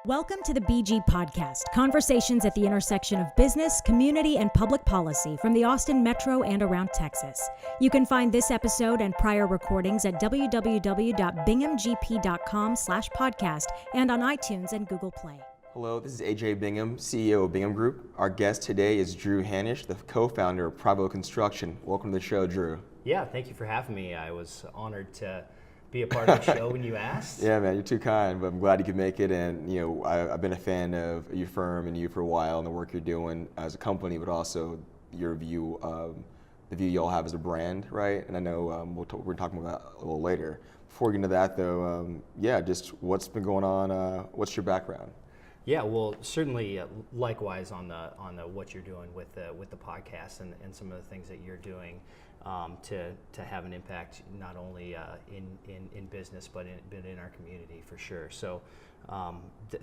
Welcome to the BG Podcast, conversations at the intersection of business, community, and public policy from the Austin Metro and around Texas. You can find this episode and prior recordings at www.binghamgp.com/podcast and on iTunes and Google Play. Hello, this is A.J. Bingham, CEO of Bingham Group. Our guest today is Drew Hanish, the co-founder of PRAVO Construction. Welcome to the show, Drew. Yeah, thank you for having me. I was honored to be a part of the show when you asked. Yeah, man, you're too kind, but I'm glad you could make it. And I've been a fan of your firm and you for a while and the work you're doing as a company, but also your view of the view y'all have as a brand, right? And I know we're talking about that a little later. Before we get into that, though, just what's been going on? What's your background? Yeah, well, certainly, likewise on the what you're doing with the podcast and some of the things that you're doing to have an impact not only in business but in our community for sure. So,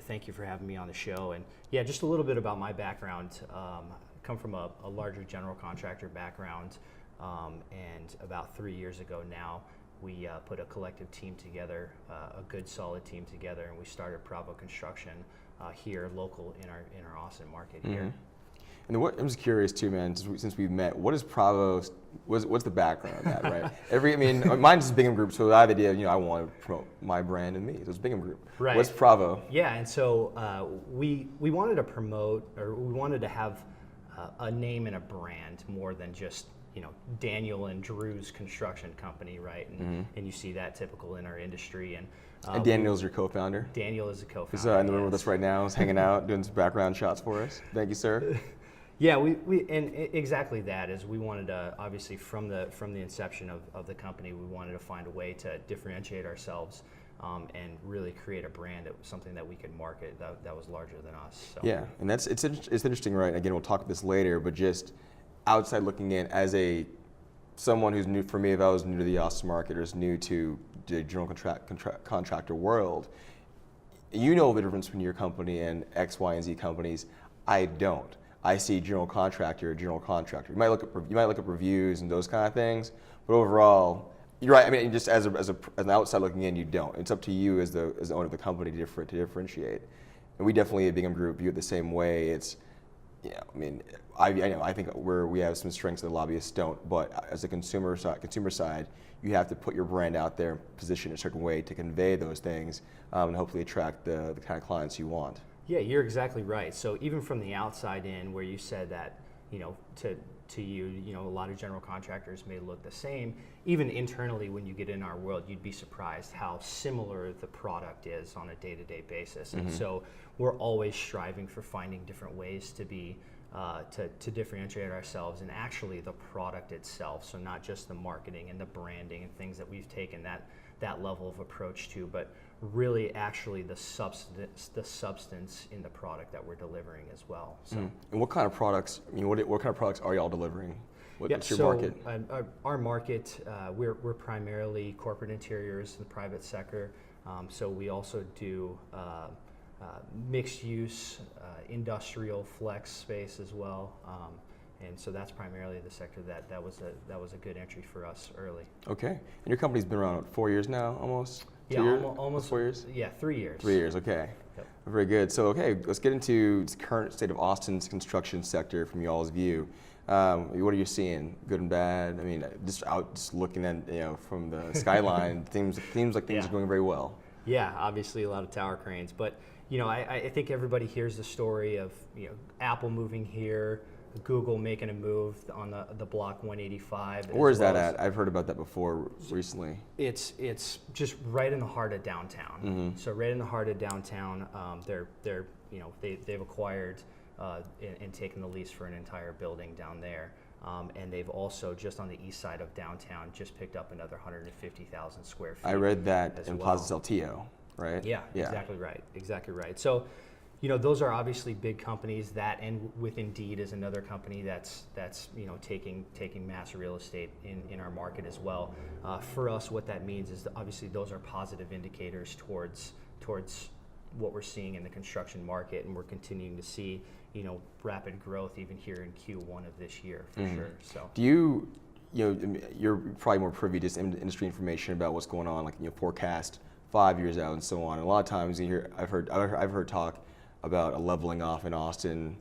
thank you for having me on the show. And yeah, just a little bit about my background. I come from a larger general contractor background, and about 3 years ago now, we put a collective team together, a good solid team together, and we started PRAVO Construction here, local in our Austin market here. And I'm just curious too, man. Since we've met, what is PRAVO? What's the background of that, right? Mine's just Bingham Group, so I have the idea. I want to promote my brand and me. So it's Bingham Group. Right. What's PRAVO? Yeah, and so we wanted to promote, or we wanted to have a name and a brand more than just Daniel and Drew's construction company, right? And you see that typical in our industry. And Daniel's your co-founder? Daniel is a co-founder. He's in the room with us right now. He's hanging out, doing some background shots for us. Thank you, sir. Yeah, exactly that is we wanted to, obviously from the inception of the company, we wanted to find a way to differentiate ourselves and really create a brand, something that we could market that was larger than us. So. Yeah, and it's interesting, right? Again, we'll talk about this later, but just outside looking in as someone who's new, for me, if I was new to the Austin market or is new to the general contractor world, you know the difference between your company and X, Y, and Z companies. I don't. I see general contractor. You might look up reviews and those kind of things, but overall, you're right. I mean, just as an outside looking in, you don't. It's up to you as the owner of the company to differentiate. And we definitely at Bingham Group view it the same way. It's I think we have some strengths that the lobbyists don't, but as a consumer side, you have to put your brand out there and position in a certain way to convey those things and hopefully attract the kind of clients you want. Yeah, you're exactly right. So even from the outside in, where you said that, to you, a lot of general contractors may look the same. Even internally, when you get in our world, you'd be surprised how similar the product is on a day-to-day basis. And so we're always striving for finding different ways to be to differentiate ourselves, and actually the product itself. So not just the marketing and the branding and things that we've taken that level of approach to, but really actually the substance in the product that we're delivering as well. So. And what kind of products? What kind of products are y'all delivering? What's your market? Our market, we're primarily corporate interiors in the private sector. So we also do mixed use, industrial flex space as well. And so that's primarily the sector that was a good entry for us early. Okay. And your company's been around 4 years now, almost? Almost 4 years. Yeah, 3 years. 3 years, okay. Yep. Very good. So, let's get into the current state of Austin's construction sector from y'all's view. What are you seeing, good and bad? I mean, just looking at from the skyline, seems like things are going very well. Yeah, obviously a lot of tower cranes, but I think everybody hears the story of Apple moving here, Google making a move on the block 185. Where is that at? I've heard about that before recently. It's just right in the heart of downtown. So right in the heart of downtown, they've acquired and taken the lease for an entire building down there. And they've also, just on the east side of downtown, just picked up another 150,000 square feet. I read that in Plaza Saltillo, right? Yeah, exactly right. So, those are obviously big companies. That, and with Indeed is another company that's taking mass real estate in our market as well. For us, what that means is that obviously those are positive indicators towards what we're seeing in the construction market, and we're continuing to see rapid growth even here in Q1 of this year for sure. So do you're probably more privy to industry information about what's going on, like forecast 5 years out, and so on. And a lot of times I've heard talk about a leveling off in Austin,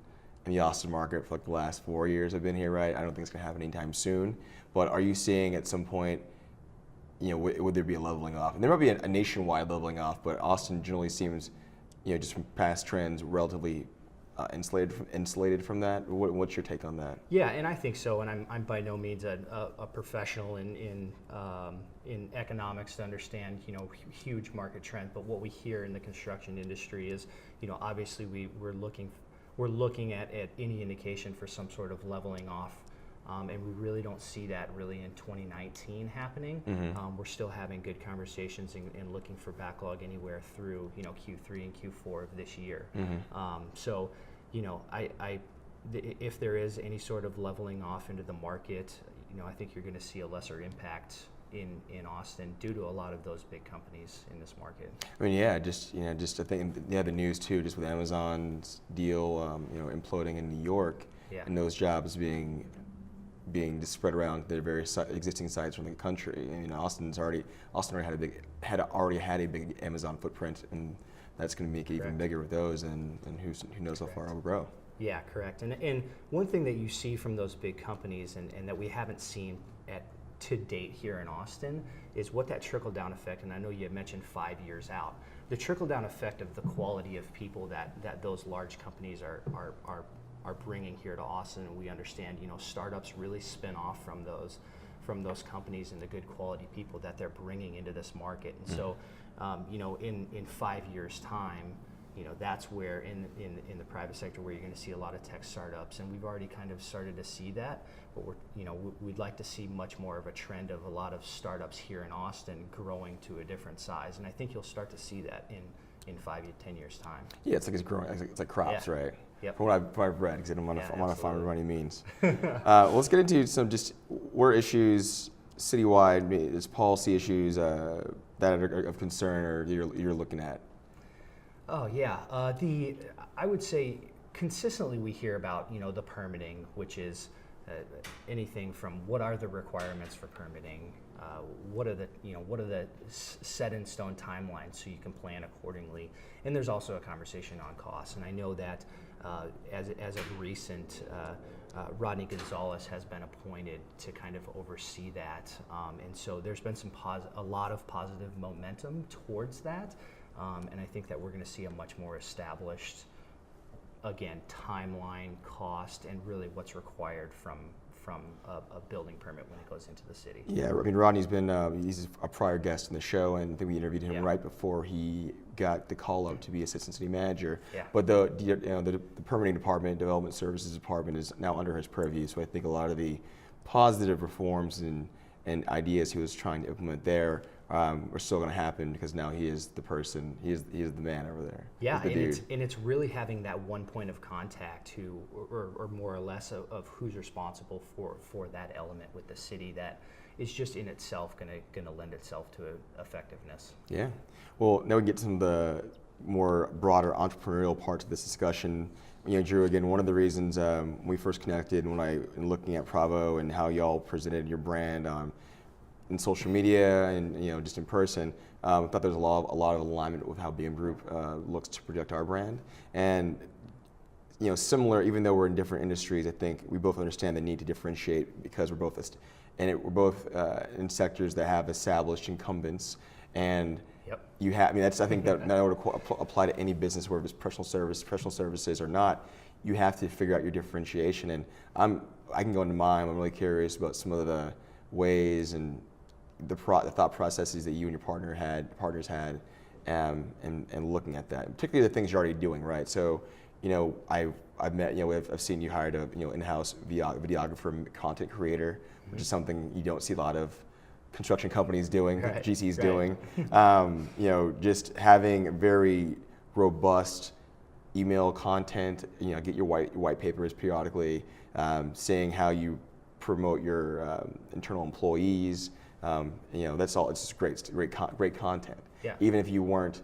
in the Austin market for like the last 4 years I've been here, right? I don't think it's gonna happen anytime soon. But are you seeing at some point, would there be a leveling off? And there might be a nationwide leveling off, but Austin generally seems, just from past trends, relatively insulated from that. What's your take on that? Yeah, and I think so. And I'm by no means a professional in economics to understand huge market trend. But what we hear in the construction industry is obviously we're looking at any indication for some sort of leveling off. And we really don't see that really in 2019 happening. Mm-hmm. We're still having good conversations and looking for backlog anywhere through Q3 and Q4 of this year. Mm-hmm. So if there is any sort of leveling off into the market, I think you're going to see a lesser impact in Austin due to a lot of those big companies in this market. I mean, yeah, just I think the news too, just with Amazon's deal, imploding in New York, yeah, and those jobs being just spread around their various existing sites from the country. And Austin already had a big Amazon footprint, and that's going to make it even bigger with those, and who knows how far it'll grow. Yeah, correct. And one thing that you see from those big companies, and that we haven't seen to date here in Austin, is what that trickle-down effect, and I know you had mentioned 5 years out, the trickle-down effect of the quality of people that those large companies are bringing here to Austin. And we understand, startups really spin off from those companies and the good quality people that they're bringing into this market. And so, in 5 years' time, that's where in the private sector where you're going to see a lot of tech startups, and we've already kind of started to see that. But we'd like to see much more of a trend of a lot of startups here in Austin growing to a different size, and I think you'll start to see that in 5 to 10 years' time. Yeah, it's like it's growing. It's like crops, yeah, right? Yep. From what I've read, because I'm on a farmer by any means. Let's get into some just where issues citywide, is policy issues that are of concern or you're looking at. Oh yeah, I would say consistently we hear about the permitting, which is anything from what are the requirements for permitting, what are the set in stone timelines so you can plan accordingly, and there's also a conversation on costs. And I know that as of recent, Rodney Gonzalez has been appointed to kind of oversee that, and so there's been a lot of positive momentum towards that, and I think that we're going to see a much more established, again, timeline, cost, and really what's required from a building permit when it goes into the city. Yeah, I mean, Rodney's been he's a prior guest in the show, and I think we interviewed him right before he got the call up to be assistant city manager. Yeah. But the permitting department, development services department is now under his purview. So I think a lot of the positive reforms and ideas he was trying to implement there are still going to happen because now he is the person, he is the man over there. Yeah, and it's really having that one point of contact or more or less of who's responsible for that element with the city that is just in itself going to lend itself to effectiveness. Yeah. Well, now we get to some of the more broader entrepreneurial parts of this discussion. Drew, again, one of the reasons we first connected when looking at PRAVO and how y'all presented your brand in social media and just in person, I thought there was a lot of alignment with how Bingham Group looks to project our brand. And similar, even though we're in different industries, I think we both understand the need to differentiate because we're both in sectors that have established incumbents. And you have, I think that in order to apply to any business, whether it's professional services or not, you have to figure out your differentiation. And I can go into mine. I'm really curious about some of the ways and the thought processes that you and your partners had, and looking at that, particularly the things you're already doing, right? So, I've met, I've seen you hired a in-house videographer, content creator, which is something you don't see a lot of construction companies doing, GCs doing. Just having very robust email content, get your white papers periodically, seeing how you promote your internal employees. That's all. It's just great content. Yeah. Even if you weren't,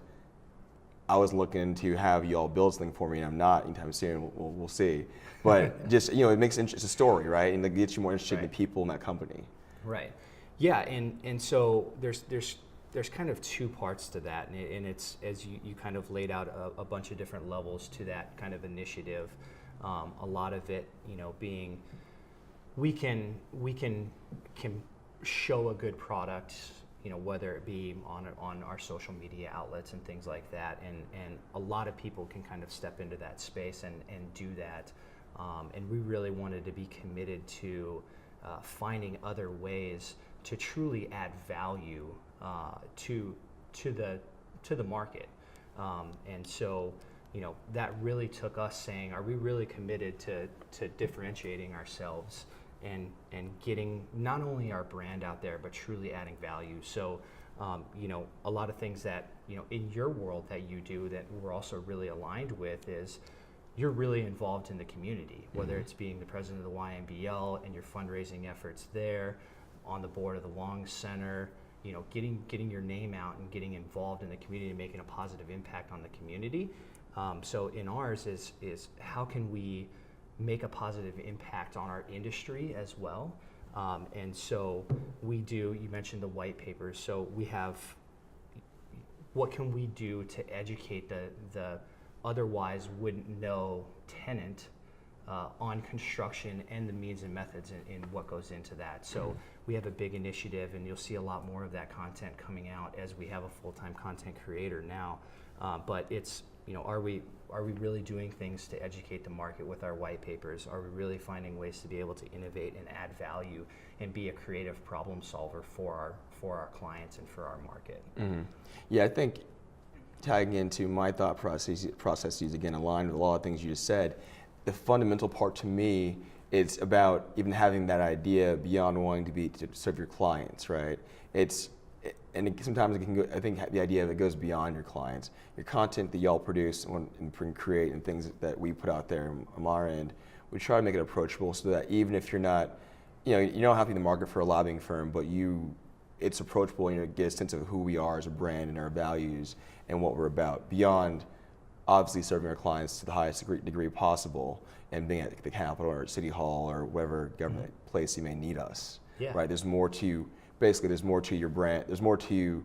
I was looking to have you all build something for me, and I'm not anytime soon. We'll see. But just it makes it's a story, right? And it gets you more interested in the people in that company. Right. Yeah, and so there's there's kind of two parts to that, and it's, as you kind of laid out a bunch of different levels to that kind of initiative. A lot of it, being we can show a good product, whether it be on our social media outlets and things like that, and a lot of people can kind of step into that space and do that. And we really wanted to be committed to finding other ways to truly add value to the market. And so, that really took us saying, are we really committed to differentiating ourselves and getting not only our brand out there, but truly adding value? So, a lot of things that, in your world that you do that we're also really aligned with is you're really involved in the community, whether it's being the president of the YMBL and your fundraising efforts there, on the board of the Long Center, getting your name out and getting involved in the community and making a positive impact on the community. So in ours is how can we make a positive impact on our industry as well? And so we do, you mentioned the white papers, so we have, what can we do to educate the otherwise wouldn't know tenant on construction and the means and methods in what goes into that. So we have a big initiative, and you'll see a lot more of that content coming out as we have a full-time content creator now. But it's, are we really doing things to educate the market with our white papers? Are we really finding ways to be able to innovate and add value and be a creative problem solver for our clients and for our market? Mm-hmm. Yeah, I think tagging into my thought processes again, aligned with a lot of things you just said, the fundamental part to me is about even having that idea beyond wanting to serve your clients, right? Sometimes it can go, I think the idea of it goes beyond your clients. Your content that y'all produce and create and things that we put out there on our end, we try to make it approachable so that even if you're not, you don't have to be in the market for a lobbying firm, but it's approachable, get a sense of who we are as a brand and our values and what we're about, beyond obviously serving our clients to the highest degree possible and being at the Capitol or City Hall or whatever government place you may need us. Yeah. Right? There's more to your brand. There's more to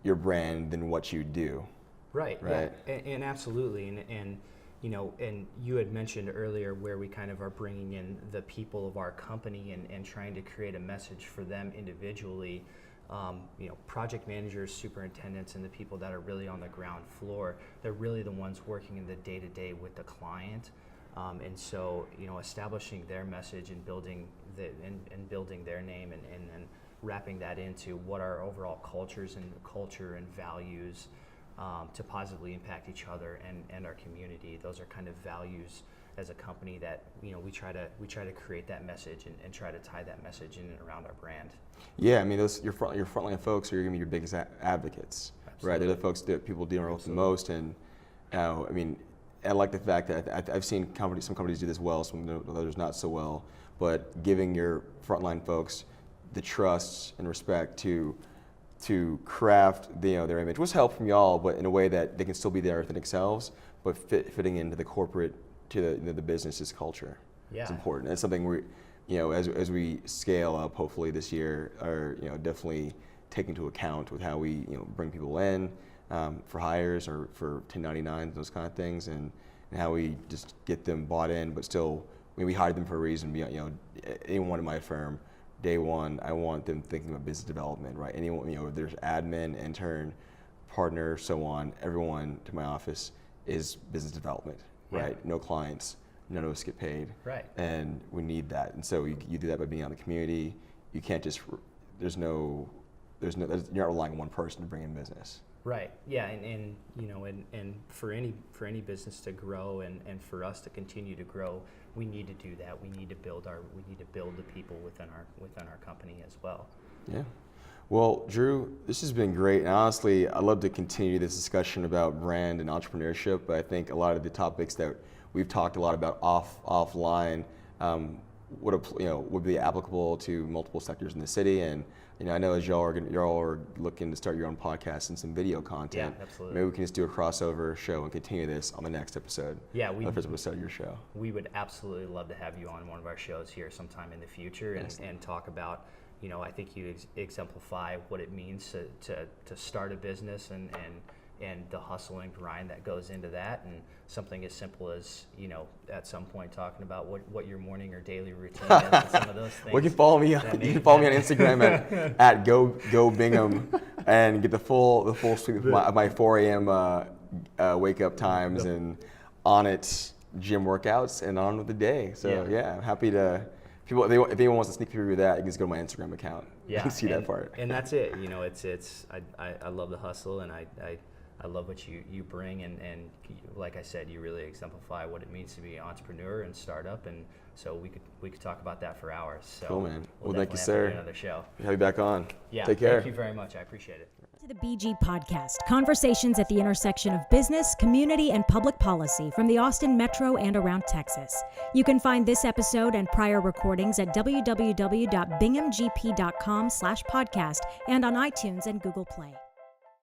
your brand than what you do. Right. Yeah. And absolutely. And you had mentioned earlier where we kind of are bringing in the people of our company and trying to create a message for them individually. Project managers, superintendents, and the people that are really on the ground floor, they're really the ones working in the day-to-day with the client. And so, establishing their message and building their name and then wrapping that into what our overall culture and values to positively impact each other and our community. Those are kind of values as a company that we try to create that message and try to tie that message in and around our brand. Yeah, I mean, your frontline folks are going to be your biggest advocates. Absolutely. Right? They're the folks that people deal with the most, and I mean, I like the fact that I've seen some companies do this well, some others not so well, but giving your frontline folks the trust and respect to craft their image with help from y'all, but in a way that they can still be their authentic selves, but fitting into the corporate, to the business's culture. Yeah. It's important. It's something we, as we scale up, hopefully this year, are definitely take into account with how we bring people in for hires or for 1099s, those kind of things, and how we just get them bought in, but still, we hired them for a reason. Anyone in my firm, day one, I want them thinking about business development, right? Anyone, if there's admin, intern, partner, so on, everyone to my office is business development, right? Yeah. No clients, none of us get paid, right? And we need that, and so you do that by being out in the community. You can't just, you're not relying on one person to bring in business. Right. Yeah, and for any business to grow and for us to continue to grow, we need to do that. We need to build the people within our company as well. Yeah. Well, Drew, this has been great. And honestly, I'd love to continue this discussion about brand and entrepreneurship, but I think a lot of the topics that we've talked a lot about offline would be applicable to multiple sectors in the city. And I know as y'all are looking to start your own podcast and some video content. Yeah, absolutely. Maybe we can just do a crossover show and continue this on the next episode. Yeah, the first episode of your show. We would absolutely love to have you on one of our shows here sometime in the future and talk about I think you exemplify what it means to start a business and the hustle and grind that goes into that, and something as simple as, at some point talking about what your morning or daily routine is and some of those things. Well, you can follow me on Instagram at go Bingham and get the full suite of my 4 a.m. wake up times and on it gym workouts and on with the day. So I'm happy to. People, if anyone wants to sneak preview of that, you can just go to my Instagram account and see that part. And that's it. I love the hustle, and I love what you bring, and like I said, you really exemplify what it means to be an entrepreneur and startup, and so we could talk about that for hours. So cool, man. We'll thank you, have sir. to do another show. Have you back on. Yeah. Take care. Thank you very much. I appreciate it. To the BG Podcast, conversations at the intersection of business, community, and public policy from the Austin Metro and around Texas. You can find this episode and prior recordings at www.binghamgp.com/podcast and on iTunes and Google Play.